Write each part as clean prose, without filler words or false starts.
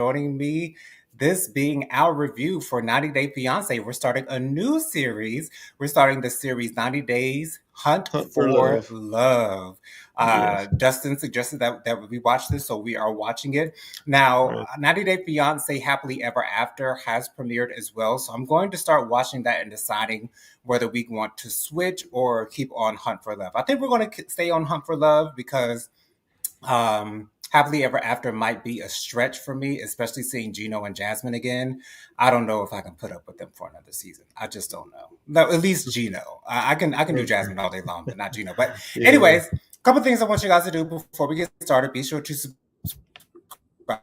joining me. This being our review for 90 Day Fiance. We're starting a new series. We're starting the series 90 Days Hunt Hunt for for Love. Love. Yes. Dustin suggested that we watch this, so we are watching it. Now, Right. 90 Day Fiance Happily Ever After has premiered as well, so I'm going to start watching that and deciding whether we want to switch or keep on Hunt for Love. I think we're going to stay on Hunt for Love because Happily Ever After might be a stretch for me, especially seeing Gino and Jasmine again. I don't know if I can put up with them for another season. I just don't know. No, at least Gino. I can do Okay. Jasmine all day long, but not Gino. But Yeah. anyways, a couple things I want you guys to do before we get started. Be sure to subscribe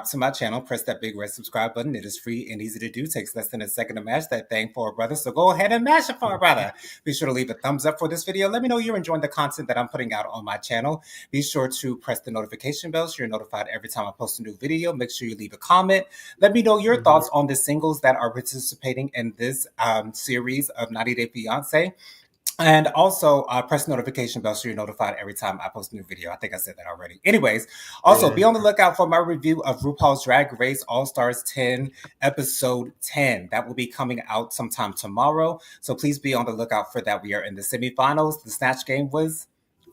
to my channel. Press that big red subscribe button. It is free and easy to do. Takes less than a second to mash that thing for a brother. So go ahead and mash it for a brother. Be sure to leave a thumbs up for this video. Let me know you're enjoying the content that I'm putting out on my channel. Be sure to press the notification bell so you're notified every time I post a new video. Make sure you leave a comment. Let me know your thoughts on the singles that are participating in this series of 90 Day Fiance. And also press the notification bell so you're notified every time I post a new video. I think I said that already. Anyways, also Yeah. be on the lookout for my review of RuPaul's Drag Race All Stars 10, episode 10. That will be coming out sometime tomorrow. So please be on the lookout for that. We are in the semifinals. The Snatch Game was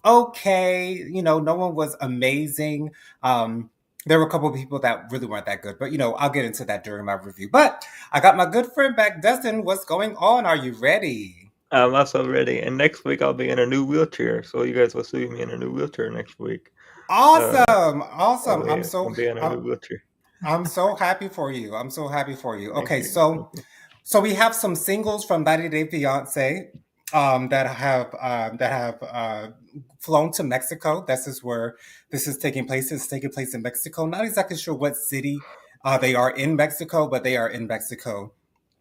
okay. You know, no one was amazing. There were a couple of people that really weren't that good, but I'll get into that during my review. But I got my good friend back, Dustin. What's going on? Are you ready? I'm also ready. And next week I'll be in a new wheelchair. So you guys will see me in a new wheelchair next week. Awesome. I'll be in a new wheelchair. I'm so happy for you. I'm so happy for you. Thank Okay, you. Thank so you. so we have some singles from 90 Day Fiance that have flown to Mexico. This is where this is taking place. It's taking place in Mexico. Not exactly sure what city they are in Mexico, but they are in Mexico.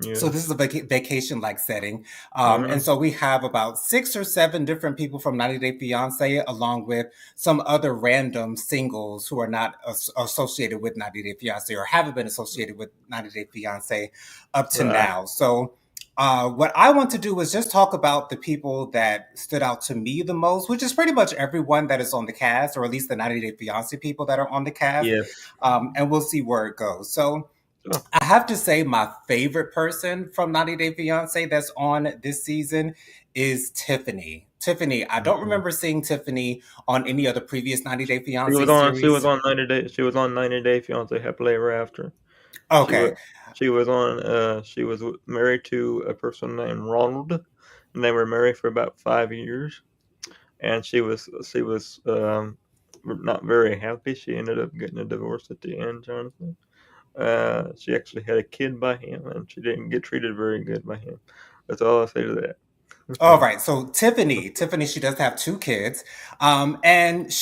So this Yes. is a vacation-like setting. And Mm-hmm. so we have about 6 or 7 different people from 90 Day Fiance, along with some other random singles who are not associated with 90 Day Fiance or haven't been associated with 90 Day Fiance up to Right. now. So what I want to do is just talk about the people that stood out to me the most, which is pretty much everyone that is on the cast, or at least the 90 Day Fiance people that are on the cast. Yes. And we'll see where it goes. So So, I have to say my favorite person from 90 Day Fiance that's on this season is Tiffany. Tiffany, I don't mhm. remember seeing Tiffany on any other previous 90 Day She Fiance was on. She was series. on 90 Day. She was on 90 Day Fiance Happily Ever After. She was. Okay. She was on. She was married to a person named Ronald, and they were married for about 5 years. And she was not very happy. She ended up getting a divorce at the end, Jonathan. She actually had a kid by him, and she didn't get treated very good by him. That's all I'll say to All that. right. So Tiffany, she does have 2 kids. And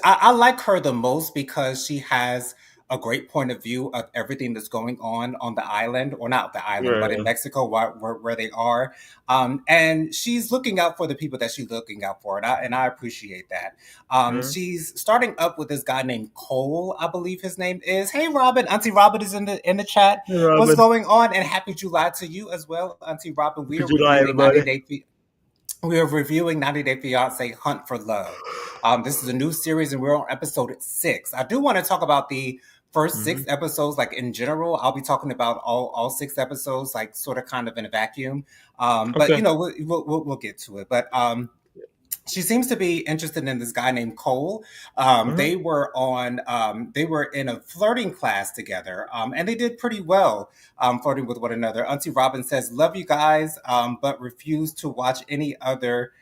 I like her the most because she has a great point of view of everything that's going on the island, or not the island, but in Right. Mexico, where they are. And she's looking out for the people that she's looking out for. And I appreciate that. Mhm. She's starting up with this guy named Cole, I believe his name is. Hey, Robin. Auntie Robin is in the chat. Hey, What's Robin. going on? And happy July to you as well, Auntie Robin. Happy July, everybody. We are reviewing 90 Day Fiance Hunt for Love. This is a new series and we're on episode 6. I do want to talk about the first Hmm. 6 episodes, like in general. I'll be talking about all 6 episodes, like sort of kind of in a vacuum. But Okay. we'll get to it. But she seems to be interested in this guy named Cole. Hmm. They were in a flirting class together, and they did pretty well flirting with one another. Auntie Robin says, "Love you guys, but refuse to watch any other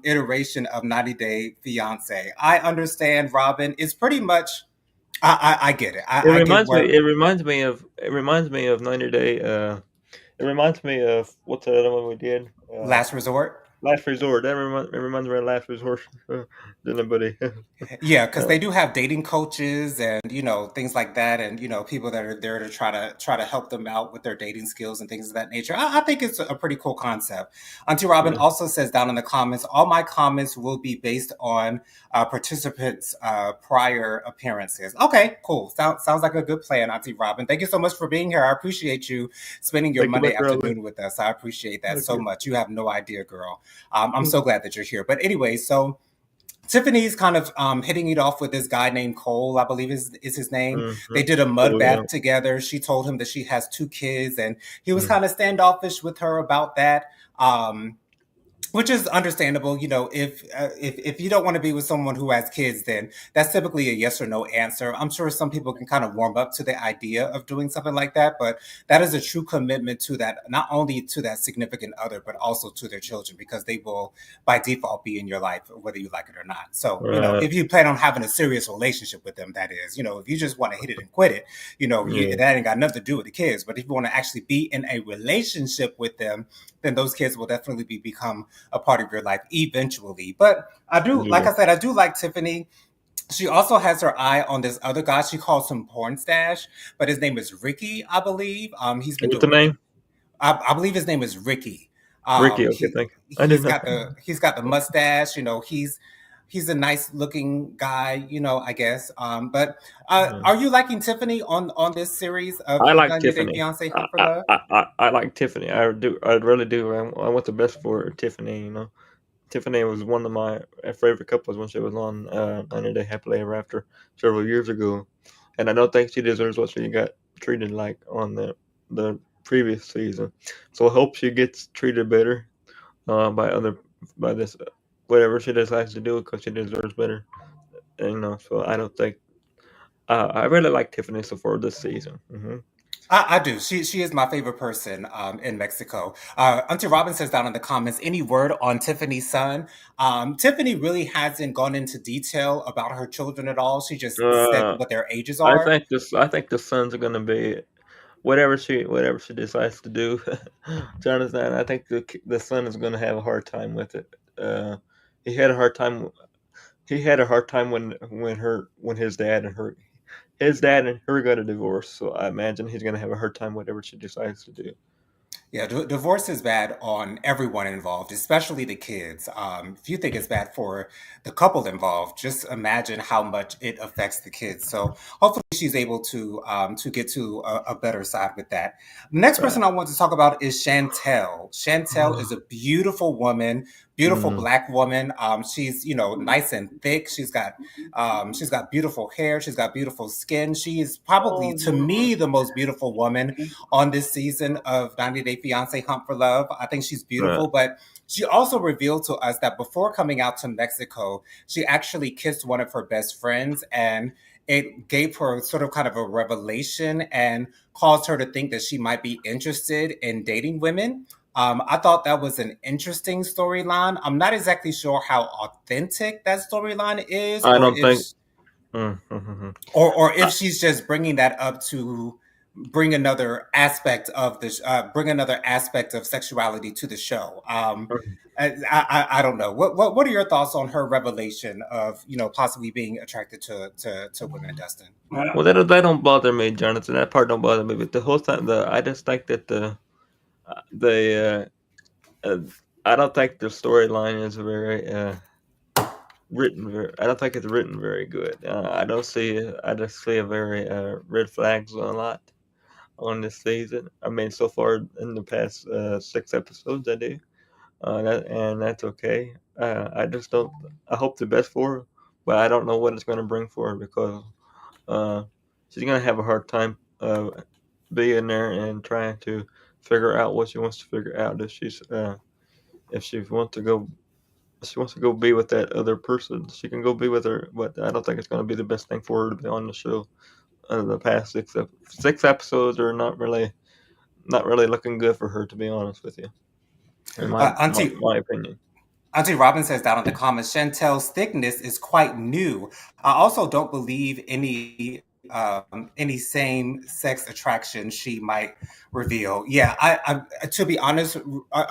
iteration of 90 Day Fiance." I understand, Robin. It's pretty much. I get it. It I get reminds me. where It reminds me of. It reminds me of 90 Day. It reminds me of what's the other one we did? Last Resort. Last Resort. It reminds me of Last Resort. Did anybody? Yeah, because they do have dating coaches and things like that, and people that are there to try to help them out with their dating skills and things of that nature. I think it's a pretty cool concept. Auntie Robin Yeah. also says down in the comments, all my comments will be based on participants' prior appearances. Okay, cool. Sounds like a good plan, Auntie Robin. Thank you so much for being here. I appreciate you spending your Thank you, Monday Mr. Robin. afternoon with us. I appreciate that Thank so you. much. You have no idea, girl. I'm so glad that you're here. But anyway, so. Tiffany's kind of hitting it off with this guy named Cole, I believe is his name. Mm-hmm. They did a mud Oh yeah. bath together. She told him that she has 2 kids, and he was Mm. kind of standoffish with her about that. Which is understandable. If you don't want to be with someone who has kids, then that's typically a yes or no answer. I'm sure some people can kind of warm up to the idea of doing something like that, but that is a true commitment to that, not only to that significant other, but also to their children, because they will by default be in your life whether you like it or not. So, Right. if you plan on having a serious relationship with them, that is, if you just want to hit it and quit it, Yeah. that ain't got nothing to do with the kids. But if you want to actually be in a relationship with them, then those kids will definitely become a part of your life eventually. But like Yeah. I said, I do like Tiffany. She also has her eye on this other guy. She calls him Porn Stash, but his name is Ricky, I believe. He's been What's the doing. name? I believe his name is Ricky. Ricky. Okay, He thank you. I he's didn't know. got the mustache. He's a nice looking guy. I guess. But Yeah. are you liking Tiffany on this series of I like 90 Day Tiffany. Fiance Hunt for Love? I like Tiffany. I do. I really do. I want the best for Tiffany. Tiffany was one of my favorite couples when she was on 90 Day Happily Ever After several years ago, and I don't think she deserves what she got treated like on the previous season. So I hope she gets treated better by this whatever she decides to do because she deserves better. And, so I don't think I really like Tiffany so far this season. I do. She is my favorite person in Mexico. Auntie Robin says down in the comments, any word on Tiffany's son? Tiffany really hasn't gone into detail about her children at all. She just said Uh, what their ages are. I think the sons are gonna be whatever she decides to do. Jonathan, I think the son is gonna have a hard time with it. He had a hard time. He had a hard time when his dad and her got a divorce. So I imagine he's gonna have a hard time whatever she decides to do. Yeah, divorce is bad on everyone involved, especially the kids. If you think it's bad for the couple involved, just imagine how much it affects the kids. So hopefully she's able to get to a better side with that. Next Right. person I want to talk about is Chantel. Chantel is a beautiful woman, beautiful Mm. black woman. She's nice and thick. She's got beautiful hair. She's got beautiful skin. She is probably, to me, the most beautiful woman on this season of 90 Day Fiance Hunt for Love. I think she's Right. beautiful, but she also revealed to us that before coming out to Mexico, she actually kissed one of her best friends, and it gave her sort of kind of a revelation and caused her to think that she might be interested in dating women. I thought that was an interesting storyline. I'm not exactly sure how authentic that storyline is, I don't think. Mm. or if she's just bringing that up to bring another aspect of sexuality to the show. I don't know. What are your thoughts on her revelation of possibly being attracted to women, Dustin? Well, that don't bother me, Jonathan. That part don't bother me. But the whole time, I just think that the I don't think the storyline is very written. I don't think it's written very good. I don't see. I just see a very red flags a lot on this season. I mean, so far in the past 6 episodes, I do. That's okay. I just don't. I hope the best for her, but I don't know what it's going to bring for her because uh, she's going to have a hard time being there and trying to figure out what she wants to figure out if she wants to go if she wants to go be with that other person, she can go be with her, but I don't think it's going to be the best thing for her to be on the show. The past 6 episodes are not really looking good for her, to be honest with you, in my Uh, Auntie my opinion. Auntie Robin says down in the comments, Chantel's thickness is quite new. I also don't believe any same sex attraction she might reveal. Yeah, to be honest,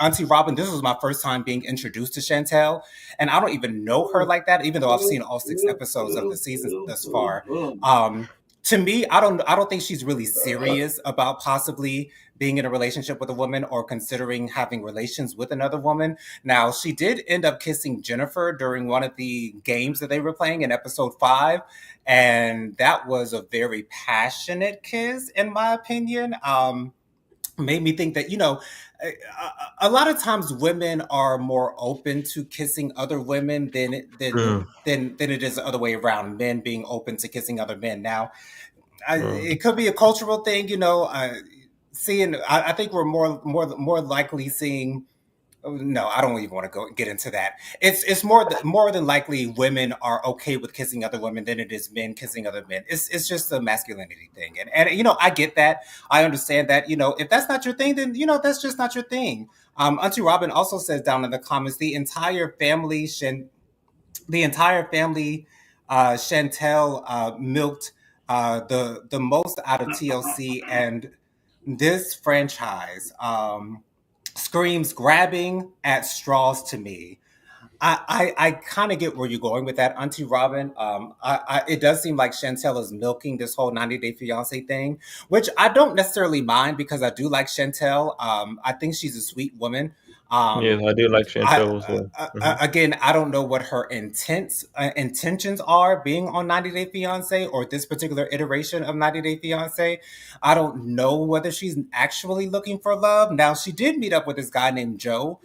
Auntie Robin, this was my first time being introduced to Chantel, and I don't even know her like that, even though I've seen all 6 episodes of the season thus far. To me, I don't think she's really serious about possibly being in a relationship with a woman or considering having relations with another woman. Now, she did end up kissing Jennifer during one of the games that they were playing in episode 5. And that was a very passionate kiss, in my opinion. made me think that a lot of times women are more open to kissing other women Mm, than it is the other way around. Men being open to kissing other men. Now, mm. it could be a cultural thing. Seeing, I think we're more likely seeing. Oh, no, I don't even want to go get into that. It's more than likely women are okay with kissing other women than it is men kissing other men. It's just a masculinity thing, and I get that. I understand that. If that's not your thing, then that's just not your thing. Auntie Robin also says down in the comments the entire family, Chantel milked the most out of TLC, and this franchise screams grabbing at straws to me. I kind of get where you're going with that, Auntie Robin. It does seem like Chantel is milking this whole 90 Day Fiance thing, which I don't necessarily mind because I do like Chantel. I think she's a sweet woman. Yes, Um, I do like Chantel as well. Hmm. Again, I don't know what her intentions are being on 90 Day Fiance or this particular iteration of 90 Day Fiance. I don't know whether she's actually looking for love. Now, she did meet up with this guy named Joe.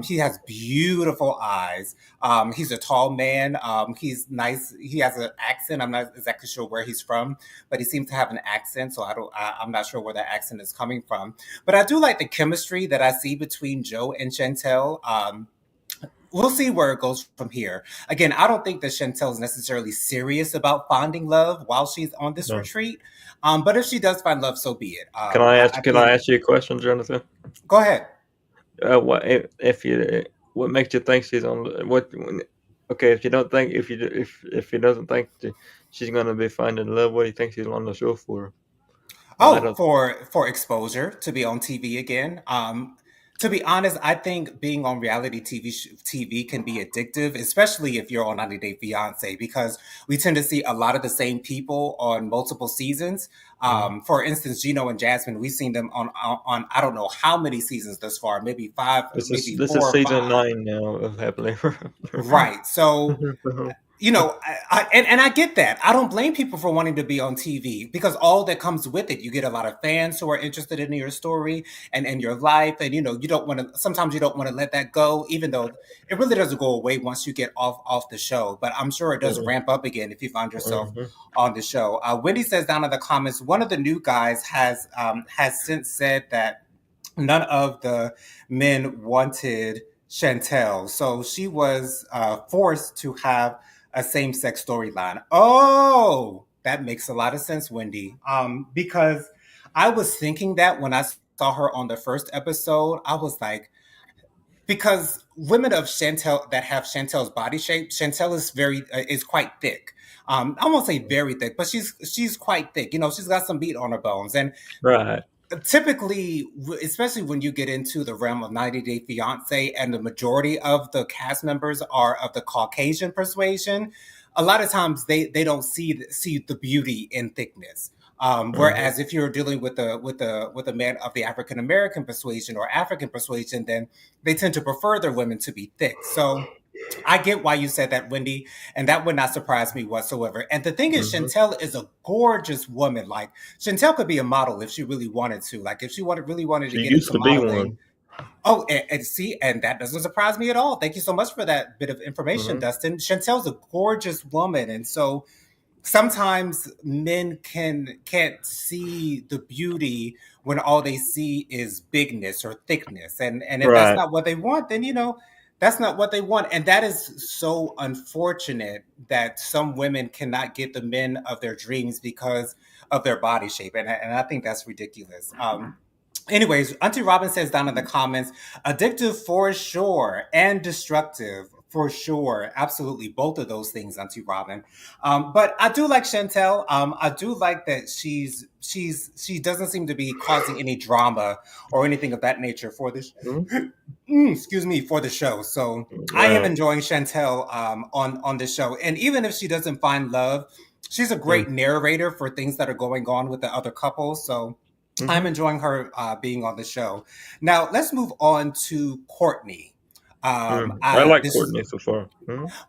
He has beautiful eyes. He's a tall man. He's nice. He has an accent. I'm not exactly sure where he's from, but he seems to have an accent. So I'm not sure where that accent is coming from. But I do like the chemistry that I see between Joe and Chantel. We'll see where it goes from here. Again, I don't think that Chantel is necessarily serious about finding love while she's on this No. retreat. But if she does find love, so be it. Can I I ask? Can I think. ask you a question, Jonathan? Go ahead. What if you? What makes you think she's on? Okay, if you don't think if he doesn't think she's gonna be finding love, what do you think she's on the show for? I Oh, don't. for exposure to be on TV again. To be honest, I think being on reality TV can be addictive, especially if you're on 90 Day Fiance, because we tend to see a lot of the same people on multiple seasons. Mm. For instance, Gino and Jasmine, we've seen them on I don't know how many seasons thus far, maybe five, maybe This is four or season five. 9 now of Happily Ever After. Right. So and I get that. I don't blame people for wanting to be on TV because all that comes with it, you get a lot of fans who are interested in your story and your life, and you don't want to. Sometimes you don't want to let that go, even though it really doesn't go away once you get off the show. But I'm sure it does Mm, ramp up again if you find yourself mhm. on the show. Wendy says down in the comments, one of the new guys has since said that none of the men wanted Chantel, so she was forced to have a same-sex storyline. Oh, that makes a lot of sense, Wendy. Because I was thinking that when I saw her on the first episode, I was like, because women of Chantel that have Chantel's body shape, Chantel is quite thick. I won't say very thick, but she's quite thick. She's got some meat on her bones, and Right. typically, especially when you get into the realm of 90 Day Fiance and the majority of the cast members are of the Caucasian persuasion, a lot of times they don't see the beauty in thickness. Mhm. Whereas if you're dealing with a man of the African American persuasion or African persuasion, then they tend to prefer their women to be thick. So I get why you said that, Wendy, and that would not surprise me whatsoever. And the thing is, Mhm. Chantel is a gorgeous woman. Like Chantel could be a model if she really wanted to. Like if she really wanted to She get used into to be modeling. one. Oh, and see, and that doesn't surprise me at all. Thank you so much for that bit of information, Mhm. Dustin. Chantel's a gorgeous woman, and so sometimes men can't see the beauty when all they see is bigness or thickness, and if that's Right. not what they want, then that's not what they want, and that is so unfortunate that some women cannot get the men of their dreams because of their body shape, and I think that's ridiculous. Anyways, Auntie Robin says down in the comments, addictive for sure and destructive for sure. Absolutely. Both of those things, Auntie Robin. But I do like Chantel. I do like that she doesn't seem to be causing any drama or anything of that nature for this Mhm. excuse me, for the show. So I am Right. enjoying Chantel on the show. And even if she doesn't find love, she's a Mm. great narrator for things that are going on with the other couple. So I'm Mhm. enjoying her being on the show. Now, let's move on to Courtney. I like This is Courtney so far.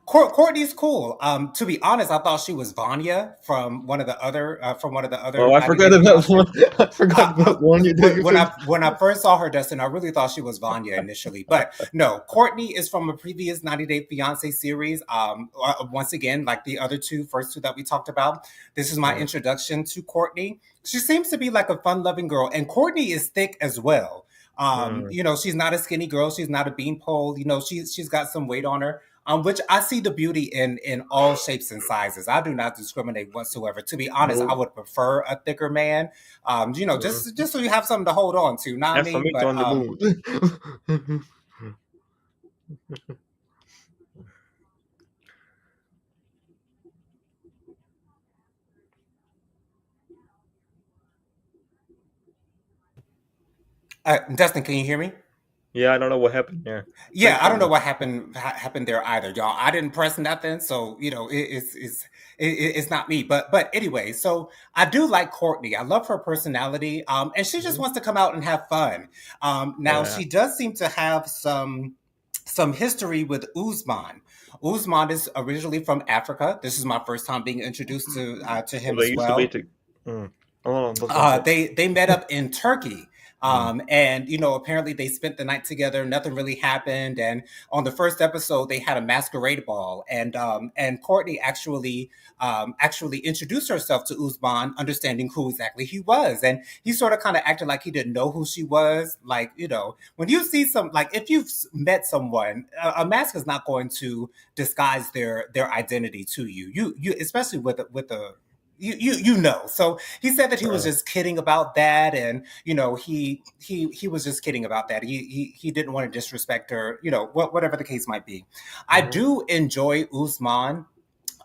Courtney's cool. To be honest, I thought she was Vanya from one of the Oh, other I 90 forgot Day about Fiancé. one. I forgot about one. You take it When I first saw her, Dustin, I really thought she was Vanya initially, but no, Courtney is from a previous 90 Day Fiance series. Once again, like the other first two that we talked about, this is my Mm, introduction to Courtney. She seems to be like a fun-loving girl, and Courtney is thick as well. mm, She's not a skinny girl. She's not a beanpole. She's got some weight on her. Which I see the beauty in all shapes and sizes. I do not discriminate whatsoever. To be honest, I no, would prefer a thicker man. mm. Just so you have something to hold on to. Not That's for me, me but on the moon. Dustin, can you hear me? Yeah, I don't know what happened there. I Yeah, think I don't know something. what happened there either, y'all. I didn't press nothing, so it's not me. But anyway, so I do like Courtney. I love her personality, and she just Mhm. wants to come out and have fun. Now Yeah. she does seem to have some history with Uzman. Uzman is originally from Africa. This is my first time being introduced to Well, him they as used to be well. to. Mm. Oh, I'm sorry. They met up in Turkey. Mm. And apparently they spent the night together. Nothing really happened. And on the first episode, they had a masquerade ball, and Courtney actually introduced herself to Usman, understanding who exactly he was. And he sort of kind of acted like he didn't know who she was. Like, when you see like if you've met someone, a mask is not going to disguise their identity to you. You especially with a so he said that he was Uh, just kidding about that, and he was just kidding about that. He didn't want to disrespect her, whatever the case might be. I mhm. do enjoy Usman.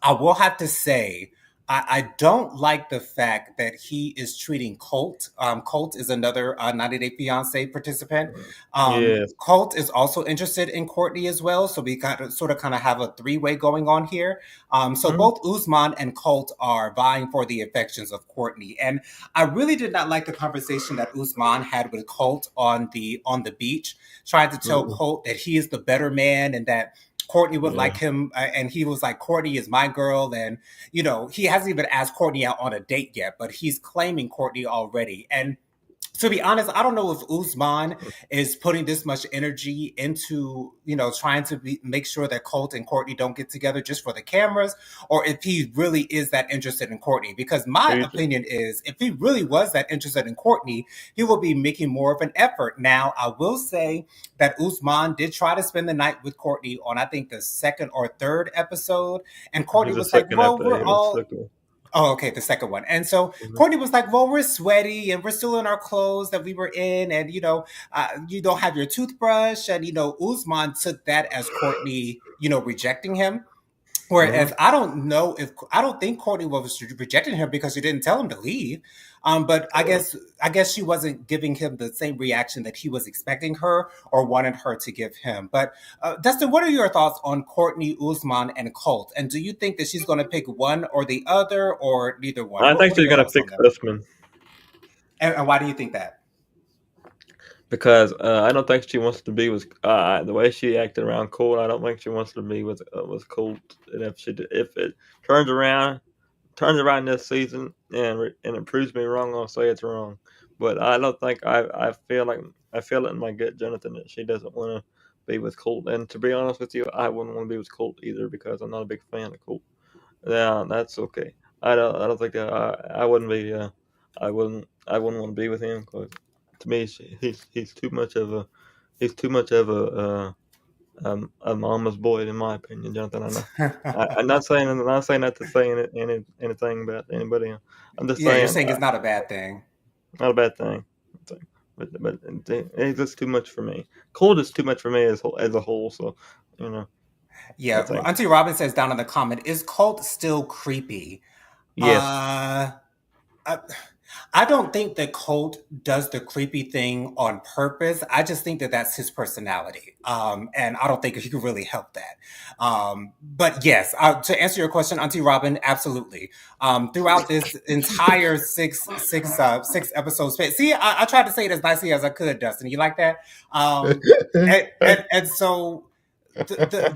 I will have to say, I don't like the fact that he is treating Colt. Colt is another 90 Day Fiance participant. Yes. Colt is also interested in Courtney as well. So we got to sort of kind of have a three-way going on here. So Mm. both Usman and Colt are vying for the affections of Courtney. And I really did not like the conversation that Usman had with Colt on the beach, trying to tell Mm. Colt that he is the better man and that Courtney would Yeah. like him, and he was like, Courtney is my girl. And, he hasn't even asked Courtney out on a date yet, but he's claiming Courtney already. And to be honest, I don't know if Usman is putting this much energy into, trying to make sure that Colt and Courtney don't get together just for the cameras, or if he really is that interested in Courtney. Because my He's, opinion is, if he really was that interested in Courtney, he will be making more of an effort. Now, I will say that Usman did try to spend the night with Courtney on, I think, the second or third episode, and Courtney he's the was like, second "Well, episode. we're He was all." second. Oh, okay, the second one. And so Mhm. Courtney was like, "Well, we're sweaty and we're still in our clothes that we were in, and you don't have your toothbrush." And Usman took that as Courtney, rejecting him. Mhm. Whereas I don't think Courtney was rejecting him because she didn't tell him to leave. But I guess she wasn't giving him the same reaction that he was expecting her or wanted her to give him. But Dustin, what are your thoughts on Courtney, Usman, and Colt? And do you think that she's going to pick one or the other, or neither one? I think What are she's your gonna thoughts pick on them? Usman And why do you think that? because I don't think she wants to be with the way she acted around Colt. I don't think she wants to be with Colt. And if it turns around, turns around this season and it proves me wrong, I'll say it's wrong. But I don't think I feel it in my gut, Jonathan, that she doesn't want to be with Colt. And to be honest with you, I wouldn't want to be with Colt either because I'm not a big fan of Colt. Yeah, that's okay. I don't think I wouldn't be I wouldn't want to be with him because to me he's too much of a he's too much of a mama's boy in my opinion, Jonathan. I know. I'm not saying that to say anything about anybody. I'm just Yeah, you're saying saying it's not a bad thing. not a bad thing. But it's just too much for me. Cold is too much for me as a whole. So you know, I Yeah, think Auntie Robin says down in the comment, is Colt still creepy? yes, Uh, I, I don't think that Colt does the creepy thing on purpose. I just think that that's his personality. And I don't think he can really help that. But yes, to answer your question, Auntie Robin, absolutely. Throughout this entire six episodes, see, I tried to say it as nicely as I could, Dustin. You like that? And so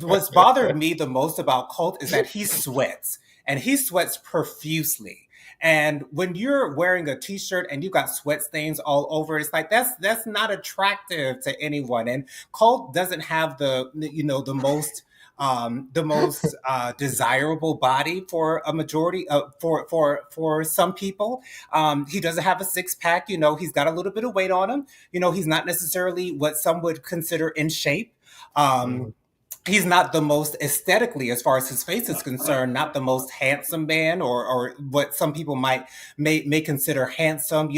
What's bothered me the most about Colt is that he sweats, and he sweats profusely. And when you're wearing a t-shirt and you got sweat stains all over, it's like that's not attractive to anyone. And Colt doesn't have the most desirable body for a majority of for some people. He doesn't have a six pack. He's got a little bit of weight on him. He's not necessarily what some would consider in shape. Mhm. He's not the most aesthetically, as far as his face is concerned, not the most handsome man, or what some people may consider handsome.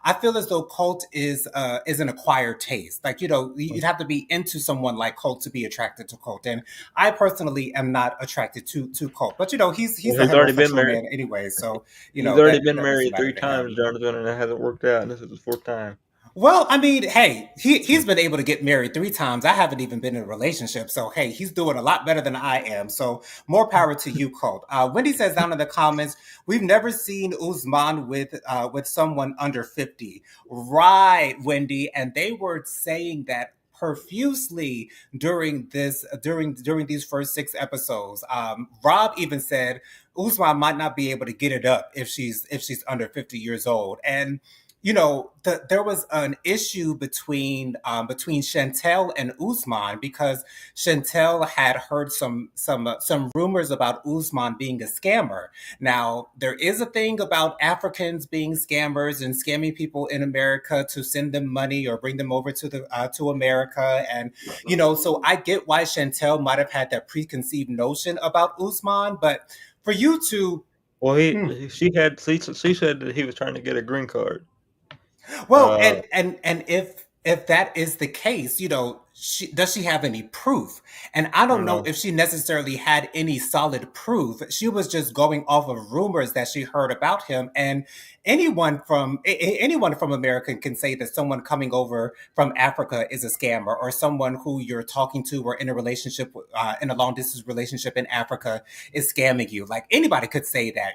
I feel as though Colt is an acquired taste. Like, you'd have to be into someone like Colt to be attracted to Colt, and I personally am not attracted to Colt. But he's Well, a he's already been heterosexual married. man anyway, so He's already that been that doesn't married matter three to him. times, Jonathan, and it hasn't worked out. And this is his fourth time. Well, I mean, hey, he's been able to get married 3 times. I haven't even been in a relationship, so hey, he's doing a lot better than I am. So more power to you, Colt. Wendy says down in the comments, we've never seen Usman with someone under 50. Right, Wendy, and they were saying that profusely during these first 6 episodes. Rob even said Usman might not be able to get it up if she's under 50 years old, and there was an issue between Chantel and Usman, because Chantel had heard some rumors about Usman being a scammer. Now, there is a thing about Africans being scammers and scamming people in America to send them money or bring them over to America, and so I get why Chantel might have had that preconceived notion about Usman, but for you to Well, hmm, she said that he was trying to get a green card. well, Uh, and if that is the case, does she have any proof? And I don't know no. if she necessarily had any solid proof. She was just going off of rumors that she heard about him. And anyone from America can say that someone coming over from Africa is a scammer, or someone who you're talking to or in a relationship in a long distance relationship in Africa is scamming you. Like, anybody could say that.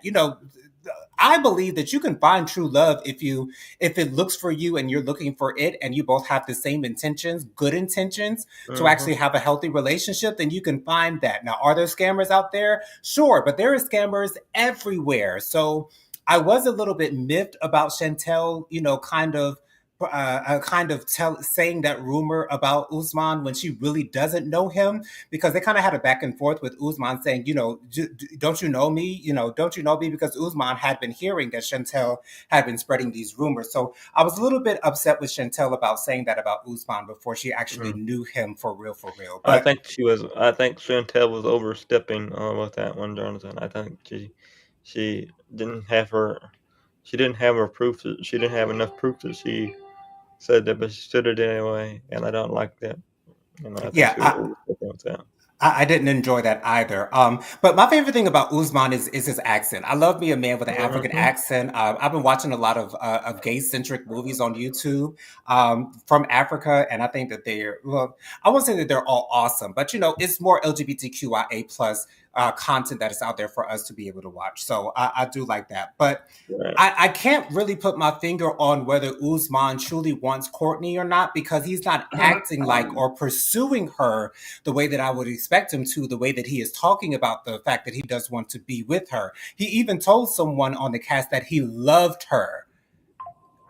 I believe that you can find true love if it looks for you and you're looking for it, and you both have the same intentions, good intentions, to Hmm. actually have a healthy relationship, then you can find that. Now, are there scammers out there? Sure, but there are scammers everywhere. So I was a little bit miffed about Chantel, saying that rumor about Usman when she really doesn't know him, because they kind of had a back and forth with Usman saying, don't you know me? Don't you know me? Because Usman had been hearing that Chantel had been spreading these rumors. So I was a little bit upset with Chantel about saying that about Usman before she actually Hmm. knew him for real, for real. But I think Chantel was overstepping with that one, Jonathan. I think she didn't have her she didn't have her proof that she didn't have enough proof that she said that, but she said it anyway, and I don't like that. I think yeah, she was overstepping with that. I didn't enjoy that either. But my favorite thing about Usman is his accent. I love me a man with an African Hmm. accent. I've been watching a lot of gay centric movies on YouTube from Africa, and I think that well, I won't say that they're all awesome, but it's more LGBTQIA plus content that is out there for us to be able to watch. So I do like that, but. Right. I can't really put my finger on whether Usman truly wants Courtney or not, because he's not acting like or pursuing her the way that I would expect him to, the way that he is talking about the fact that he does want to be with her. He even told someone on the cast that he loved her.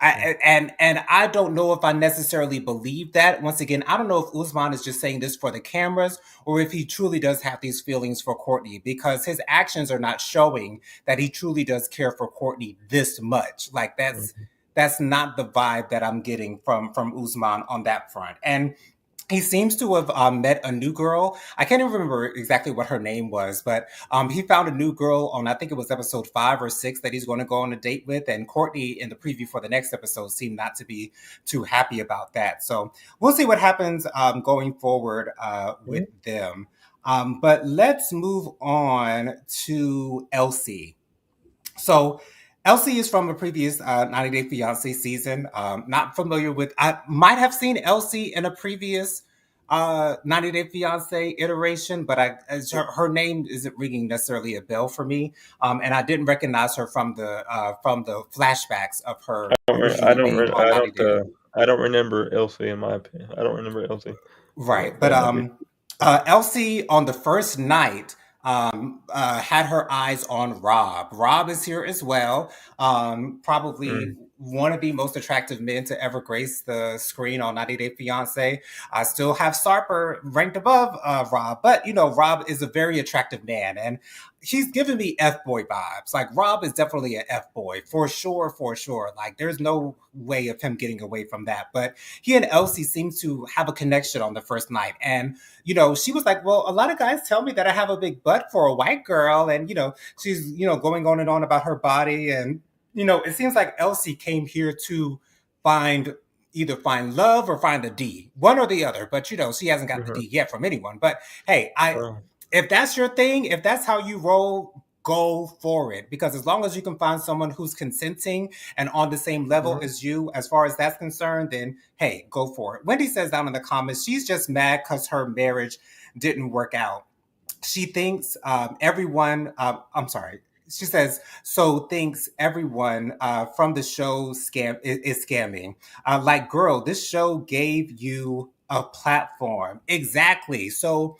And I don't know if I necessarily believe that. Once again, I don't know if Usman is just saying this for the cameras, or if he truly does have these feelings for Courtney, because his actions are not showing that he truly does care for Courtney this much. Like, Mhm. that's not the vibe that I'm getting from Usman on that front. And he seems to have met a new girl. I can't even remember exactly what her name was, but he found a new girl on, I think it was episode 5 or 6, that he's going to go on a date with. And Courtney, in the preview for the next episode, seemed not to be too happy about that. So we'll see what happens going forward with them. But let's move on to Elsie. So Elsie is from a previous 90 Day Fiance season. Not familiar with. I might have seen Elsie in a previous 90 Day Fiance iteration, but her name isn't ringing necessarily a bell for me. And I didn't recognize her from the flashbacks of her originally being on 90 Day. I don't remember Elsie in my opinion. I don't remember Elsie Right, but that much. Elsie on the first night had her eyes on Rob. Rob is here as well. Probably Mm, one of the most attractive men to ever grace the screen on 90 Day Fiance. I still have Sarper ranked above Rob, but you know, Rob is a very attractive man, and he's giving me F boy vibes. Like Rob is definitely an F boy for sure, for sure. Like there's no way of him getting away from that. But he and Elsie seem to have a connection on the first night, and you know, she was like, well, a lot of guys tell me that I have a big butt for a white girl. And, you know, she's, you know, going on and on about her body. And, you know, it seems like Elsie came here to find either find love or find the D, one or the other. But, you know, she hasn't got the mhm. D yet from anyone. But hey, Oh, if that's your thing, if that's how you roll, go for it. Because as long as you can find someone who's consenting and on the same level mhm, as you, as far as that's concerned, then hey, go for it. Wendy says down in the comments, she's just mad because her marriage didn't work out. She thinks everyone, I'm sorry, she says, so thinks everyone from the show is scamming. Like, girl, this show gave you a platform. Exactly. So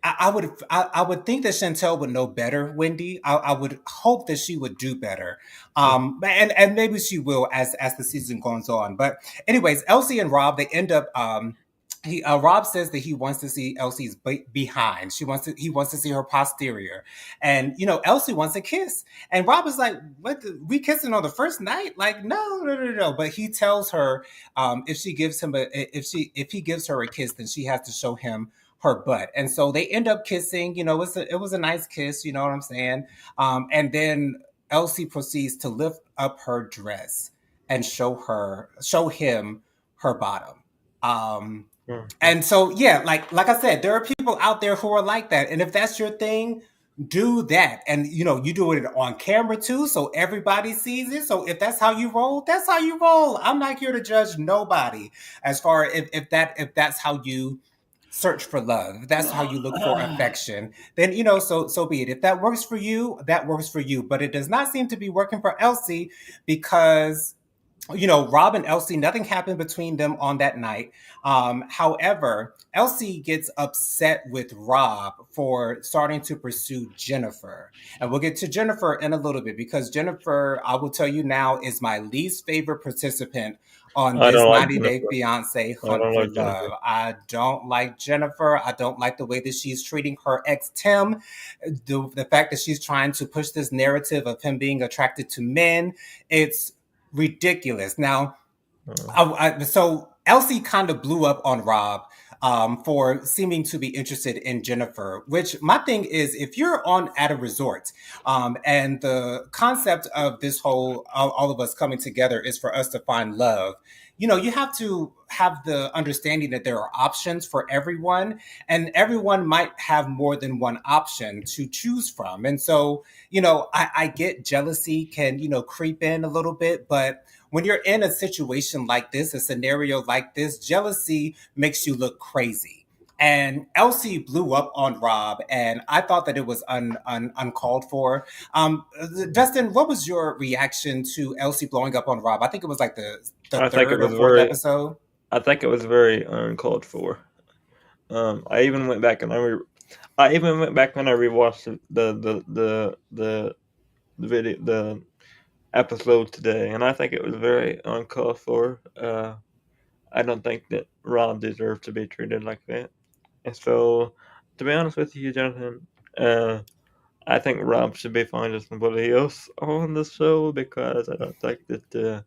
I would think that Chantel would know better, Wendy. I would hope that she would do better. mhm. And maybe she will as the season goes on. But anyways, Elsie and Rob, they end up Rob says that he wants to see Elsie's behind. He wants to see her posterior. And you know, Elsie wants a kiss. And Rob is like, "What we kissing on the first night?" Like, no, no, no, no. But he tells her if she gives him a if he gives her a kiss, then she has to show him her butt. And so they end up kissing. You know, it was a nice kiss. You know what I'm saying? And then Elsie proceeds to lift up her dress and show him her bottom. Mhm. And so yeah, like I said, there are people out there who are like that. And if that's your thing, do that. And you know, you do it on camera too, so everybody sees it. So if that's how you roll, that's how you roll. I'm not here to judge nobody as far if that's how you search for love, if that's how you look for affection, then you know, so be it. If that works for you, that works for you. But it does not seem to be working for Elsie because you know, Rob and Elsie, nothing happened between them on that night. However, Elsie gets upset with Rob for starting to pursue Jennifer. And we'll get to Jennifer in a little bit because Jennifer, I will tell you now, is my least favorite participant on I this don't like 90 Day Jennifer. Fiance I Hunt don't for like Love. Jennifer. I don't like Jennifer. I don't like the way that she's treating her ex Tim. The fact that she's trying to push this narrative of him being attracted to men. It's ridiculous. Now, Uh, so Elsie kind of blew up on Rob for seeming to be interested in Jennifer. Which my thing is, if you're on at a resort, and the concept of this whole all of us coming together is for us to find love, you know, you have to have the understanding that there are options for everyone, and everyone might have more than one option to choose from. And so, you know, I get jealousy can creep in a little bit, but when you're in a situation like this, a scenario like this, jealousy makes you look crazy. And Elsie blew up on Rob, and I thought that it was uncalled for. Dustin, what was your reaction to Elsie blowing up on Rob? I think it was like the I think it third or was fourth very. episode. I think it was very uncalled for. I even went back and I even went back and I rewatched the video the episode today, and I think it was very uncalled for. I don't think that Rob deserved to be treated like that. And so, to be honest with you, Jonathan, I think Rob should be finding somebody else on the show because I don't think that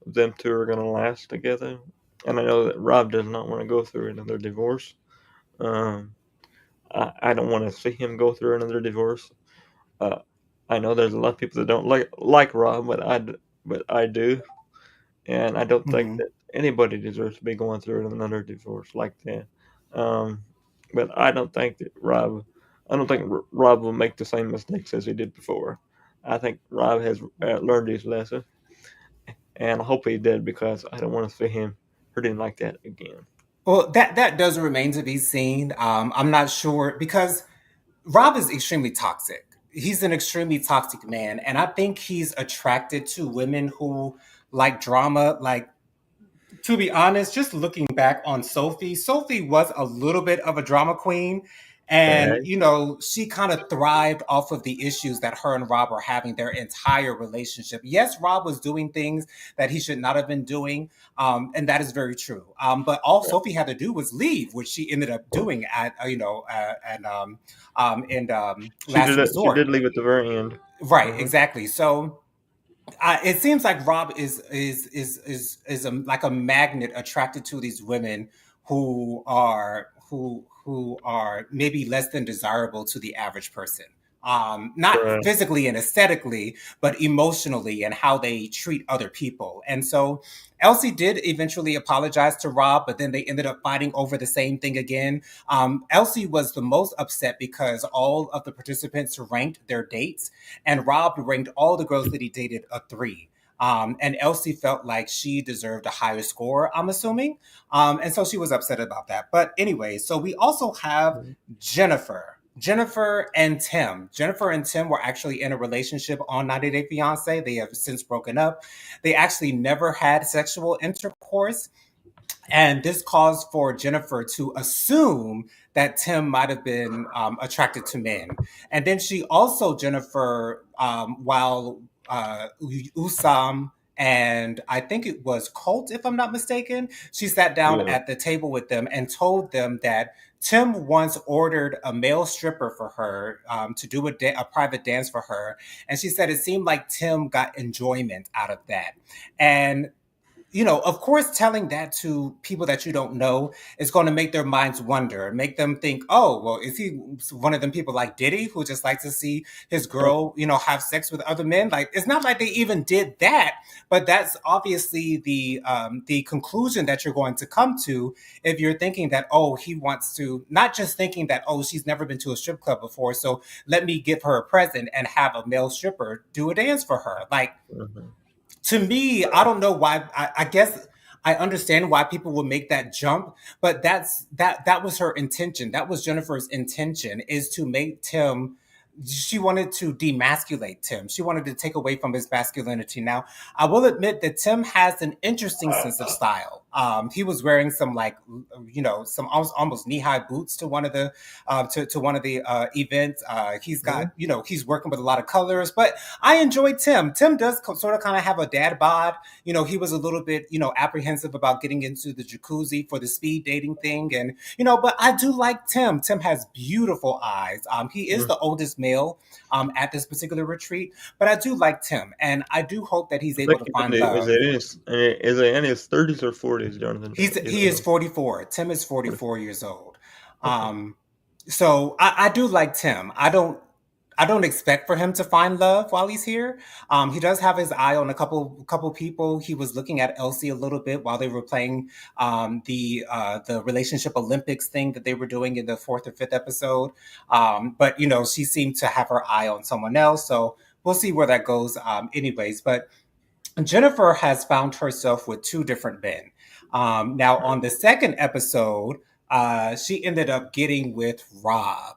them two are going to last together. And I know that Rob does not want to go through another divorce. Um, I don't want to see him go through another divorce. Uh, I know there's a lot of people that don't like Rob, but I do, and I don't think Mhm. that anybody deserves to be going through another divorce like that. Um, but I don't think Rob will make the same mistakes as he did before. I think Rob has learned his lesson, and I hope he did because I don't want to see him hurting like that again. Well, that does remain to be seen. I'm not sure because Rob is extremely toxic. He's an extremely toxic man, and I think he's attracted to women who like drama. Like To be honest, just looking back on Sophie, Sophie was a little bit of a drama queen. And, Okay. she kind of thrived off of the issues that her and Rob were having their entire relationship. Yes, Rob was doing things that he should not have been doing. And that is very true. But all Sophie had to do was leave, which she ended up doing at, and She Last did it. She Resort. did leave at the very end. Right, Hmm. exactly. So it seems like Rob is like a magnet attracted to these women who are maybe less than desirable to the average person. Not Right. physically and aesthetically, but emotionally and how they treat other people. And so Elsie did eventually apologize to Rob, but then they ended up fighting over the same thing again. Elsie was the most upset because all of the participants ranked their dates, and Rob ranked all the girls that he dated a three. And Elsie felt like she deserved a higher score, I'm assuming. And so she was upset about that. But anyway, so we also have Mhm. Jennifer. Jennifer and Tim. Jennifer and Tim were actually in a relationship on 90 Day Fiance. They have since broken up. They actually never had sexual intercourse. And this caused for Jennifer to assume that Tim might have been attracted to men. And then she also, Jennifer, while Usam and I think it was Colt, if I'm not mistaken, she sat down Yeah. at the table with them and told them that Tim once ordered a male stripper for her to do a private dance for her. And she said it seemed like Tim got enjoyment out of that. And of course, telling that to people that you don't know is going to make their minds wonder, make them think, oh, well, is he one of them people like Diddy who just likes to see his girl, have sex with other men? Like, it's not like they even did that, but that's obviously the conclusion that you're going to come to if you're thinking that, oh, he wants to, not just thinking that, oh, she's never been to a strip club before, so let me give her a present and have a male stripper do a dance for her. Like, Hmm. to me, I don't know why. I guess I understand why people would make that jump, but that was her intention. That was Jennifer's intention, is to make Tim. She wanted to demasculate Tim. She wanted to take away from his masculinity. Now, I will admit that Tim has an interesting sense of style. He was wearing some like, some almost knee high boots to one of the to one of the events. He's got, he's working with a lot of colors, but I enjoy Tim. Tim does sort of kind of have a dad bod. He was a little bit, apprehensive about getting into the jacuzzi for the speed dating thing. And, but I do like Tim. Tim has beautiful eyes. He is the oldest male at this particular retreat, but I do like Tim. And I do hope that he's I able think to he's in find the, love. is it in his 30s or 40s, Jonathan? You He don't is know. 44. Tim is 40. 44 years old. Okay. Um, so I do like Tim. I don't expect for him to find love while he's here. He does have his eye on a couple people. He was looking at Elsie a little bit while they were playing the relationship Olympics thing that they were doing in the fourth or fifth episode. But she seemed to have her eye on someone else. So we'll see where that goes. Anyways, but Jennifer has found herself with two different men. Now, on the second episode, she ended up getting with Rob.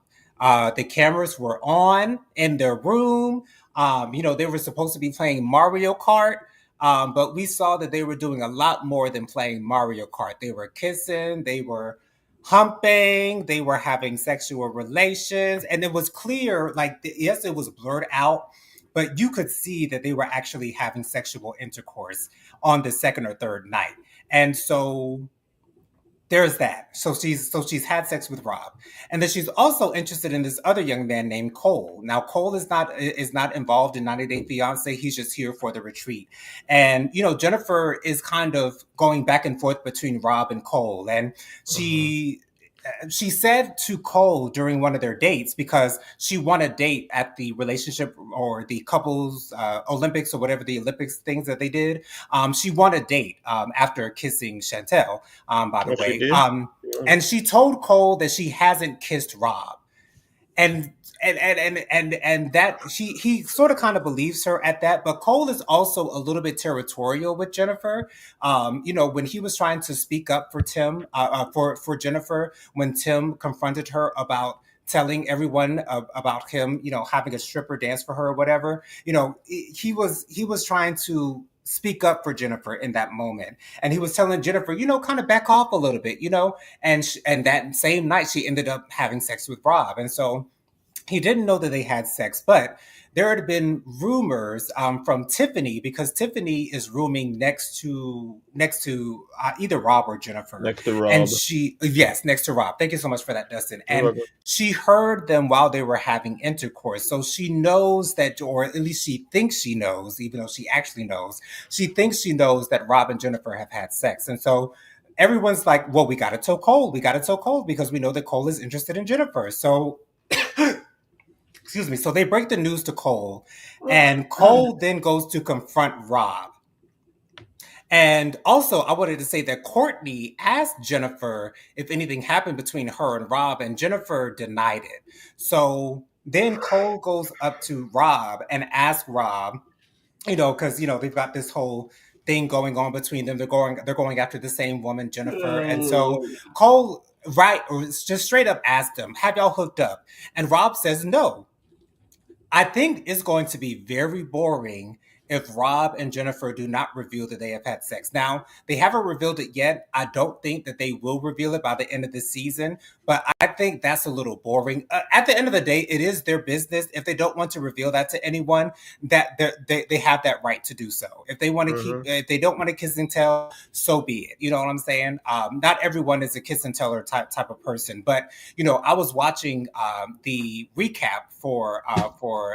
The cameras were on in their room. They were supposed to be playing Mario Kart, but we saw that they were doing a lot more than playing Mario Kart. They were kissing, they were humping, they were having sexual relations, and it was clear, like, yes, it was blurred out, but you could see that they were actually having sexual intercourse on the second or third night. And so there's that. So she's had sex with Rob, and then she's also interested in this other young man named Cole. Now Cole is not involved in 90 Day Fiance. He's just here for the retreat, and Jennifer is kind of going back and forth between Rob and Cole, and Uh-huh. she said to Cole during one of their dates, because she won a date at the relationship or the couples Olympics or whatever the Olympics things that they did. She won a date after kissing Chantel, by the Oh, she way. did? Yeah. And she told Cole that she hasn't kissed Rob, and and that he sort of kind of believes her at that. But Cole is also a little bit territorial with Jennifer. When he was trying to speak up for Tim, for Jennifer, when Tim confronted her about telling everyone about him, having a stripper dance for her or whatever, he was trying to speak up for Jennifer in that moment. And he was telling Jennifer, kind of back off a little bit, and that same night she ended up having sex with Rob. And so he didn't know that they had sex, but there had been rumors from Tiffany, because Tiffany is rooming next to either Rob or Jennifer, Next to and Rob. next to Rob. Thank you so much for that, Dustin. You're And welcome. she heard them while they were having intercourse, so she knows that, or at least she thinks she knows, even though she actually knows. She thinks she knows that Rob and Jennifer have had sex, and so everyone's like, "Well, we got to tell Cole. We got to tell Cole because we know that Cole is interested in Jennifer." So excuse me. So they break the news to Cole, and Cole then goes to confront Rob. And also, I wanted to say that Courtney asked Jennifer if anything happened between her and Rob, and Jennifer denied it. So then Cole goes up to Rob and asks Rob, because they've got this whole thing going on between them. They're going after the same woman, Jennifer, and so Cole, right, or just straight up asked him, "Have y'all hooked up?" And Rob says no. I think it's going to be very boring if Rob and Jennifer do not reveal that they have had sex. Now, they haven't revealed it yet. I don't think that they will reveal it by the end of the season, but I think that's a little boring. At the end of the day, it is their business. If they don't want to reveal that to anyone, that they have that right to do so. If they want to Mm-hmm. if they don't want to kiss and tell, so be it. You know what I'm saying? Not everyone is a kiss and teller type of person, but I was watching the recap for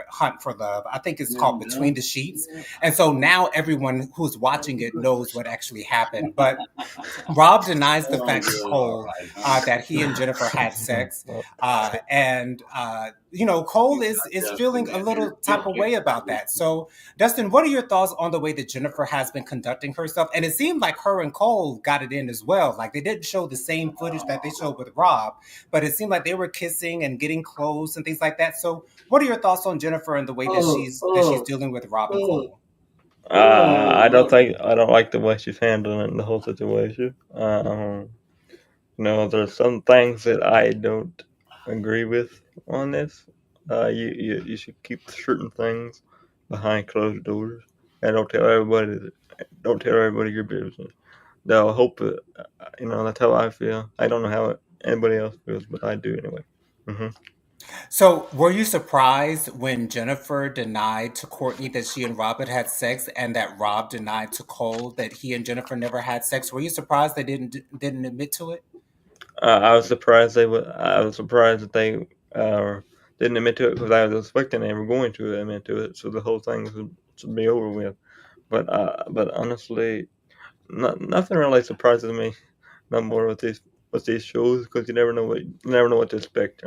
Hunt for Love. I think it's called Between the Sheets, and so now everyone who's watching it knows what actually happened. But Rob denies the fact to Cole that he and Jennifer had sex, and Cole is feeling a little type of way about that. So, Dustin, what are your thoughts on the way that Jennifer has been conducting herself? And it seemed like her and Cole got it in as well. Like they didn't show the same footage that they showed with Rob, but it seemed like they were kissing and getting close and things like that. So, what are your thoughts on Jennifer and the way that she's dealing with Rob and Cole? I don't like the way she's handling the whole situation. There's some things that I don't agree with on this. You should keep certain things behind closed doors, and don't tell everybody your business. They'll hope that, that's how I feel. I don't know how anybody else feels, but I do anyway. Hmm. So, were you surprised when Jennifer denied to Courtney that she and Rob had sex, and that Rob denied to Cole that he and Jennifer never had sex? Were you surprised they didn't admit to it? I was surprised they would. I was surprised that they uh, didn't admit to it because I was expecting they were going to admit to it, so the whole thing should be over with. But honestly, nothing really surprises me no more with these shows because you never know what to expect.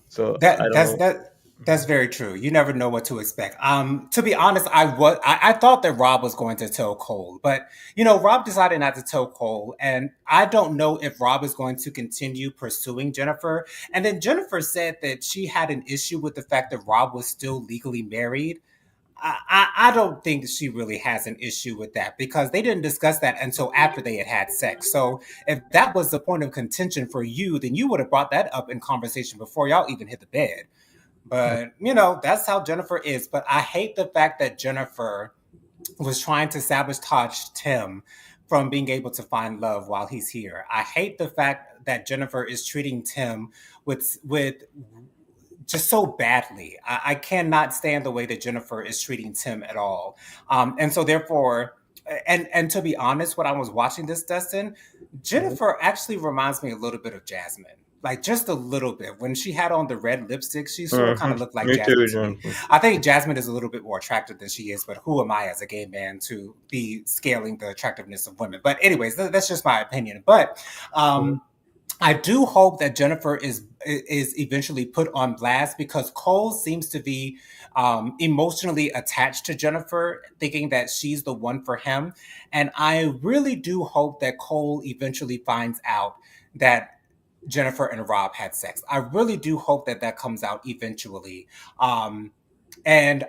So I That don't that's know. that that's very true. You never know what to expect. To be honest, I thought that Rob was going to tell Cole, but Rob decided not to tell Cole, and I don't know if Rob is going to continue pursuing Jennifer. And then Jennifer said that she had an issue with the fact that Rob was still legally married. I don't think she really has an issue with that because they didn't discuss that until after they had had sex. So if that was the point of contention for you, then you would have brought that up in conversation before y'all even hit the bed. But that's how Jennifer is. But I hate the fact that Jennifer was trying to sabotage Tim from being able to find love while he's here. I hate the fact that Jennifer is treating Tim with just so badly. I cannot stand the way that Jennifer is treating Tim at all. And so therefore, and to be honest, when I was watching this, Dustin, Jennifer actually reminds me a little bit of Jasmine. Like just a little bit. When she had on the red lipstick, she sort of kind of looked like Me Jasmine too, to me. Jonathan. I think Jasmine is a little bit more attractive than she is, but who am I as a gay man to be scaling the attractiveness of women? But anyways, that's just my opinion. But I do hope that Jennifer is eventually put on blast because Cole seems to be emotionally attached to Jennifer, thinking that she's the one for him. And I really do hope that Cole eventually finds out that Jennifer and Rob had sex. I really do hope that that comes out eventually. Um, And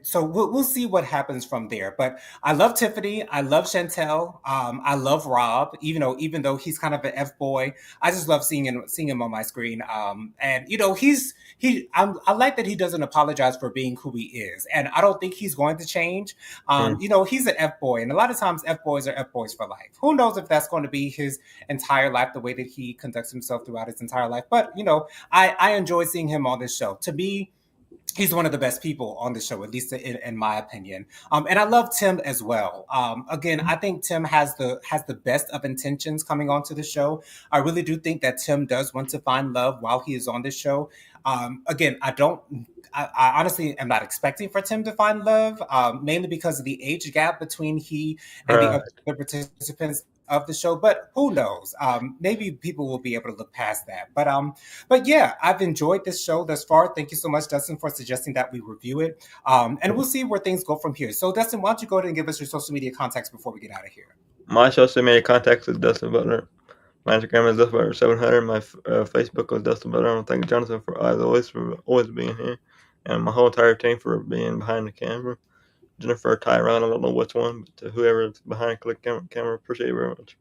so we'll see what happens from there. But I love Tiffany, I love Chantel, I love Rob. Even though he's kind of an F boy, I just love seeing him on my screen. And I like that he doesn't apologize for being who he is, and I don't think he's going to change. Mm. He's an F boy, and a lot of times F boys are F boys for life. Who knows if that's going to be his entire life, the way that he conducts himself throughout his entire life? But I enjoy seeing him on this show. To me, he's one of the best people on the show, at least in my opinion. And I love Tim as well. Again, I think Tim has the best of intentions coming onto the show. I really do think that Tim does want to find love while he is on this show. Again, I don't. I honestly am not expecting for Tim to find love, mainly because of the age gap between he and the Right. other participants of the show. But who knows? Maybe people will be able to look past that. But yeah, I've enjoyed this show thus far. Thank you so much, Dustin, for suggesting that we review it. And we'll see where things go from here. So, Dustin, why don't you go ahead and give us your social media contacts before we get out of here? My social media contacts is Dustin Butler. My Instagram is Dustin Butler 700. My Facebook is Dustin Butler. I want to thank Jonathan as always for always being here, and my whole entire team for being behind the camera. Jennifer, Tyron, I don't know which one, but to whoever's behind click camera, appreciate you very much.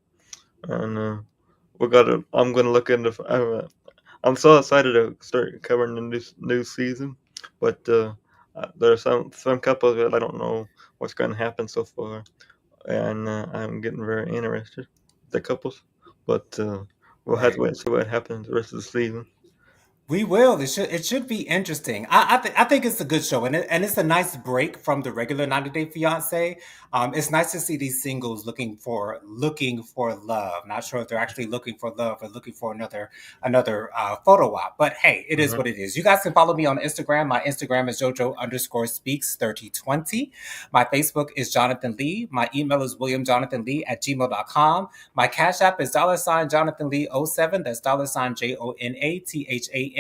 And I'm gonna look into. I'm so excited to start covering the new season, but there are some couples that I don't know what's going to happen so far, and I'm getting very interested the couples, but we'll have to Right. wait and see what happens the rest of the season. We will. It should be interesting. I think it's a good show, and it's a nice break from the regular 90 Day Fiance. It's nice to see these singles looking for love. Not sure if they're actually looking for love or looking for another photo op. But hey, it is Mm-hmm. what it is. You guys can follow me on Instagram. My Instagram is JoJo_speaks3020. My Facebook is Jonathan Lee. My email is WilliamJonathanLee@gmail.com. My Cash App is $ Jonathan Lee 07. That's $JonathanLee07.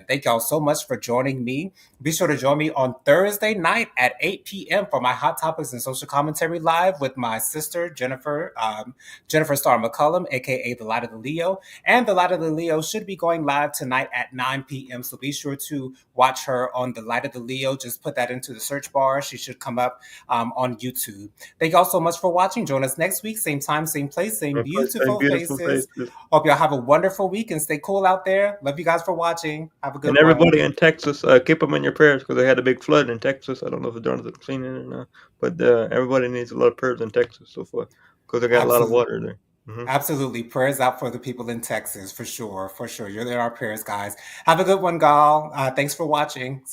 Thank y'all so much for joining me. Be sure to join me on Thursday night at 8 p.m. for my Hot Topics and Social Commentary Live with my sister, Jennifer Star McCullum, aka The Light of the Leo. And The Light of the Leo should be going live tonight at 9 p.m. So be sure to watch her on The Light of the Leo. Just put that into the search bar. She should come up on YouTube. Thank y'all so much for watching. Join us next week, same time, same place, same And play some beautiful beautiful faces. faces. Hope y'all have a wonderful week and stay cool out there. Love you guys for watching. Have a And good one. everybody in Texas, keep them in your prayers because they had a big flood in Texas. I don't know if Jonathan's seen it or not, but everybody needs a lot of prayers in Texas so far because they got a lot of Absolutely. water there. Hmm. Absolutely. Prayers out for the people in Texas, for sure. For sure. You're in our prayers, guys. Have a good one, Gal. Thanks for watching. See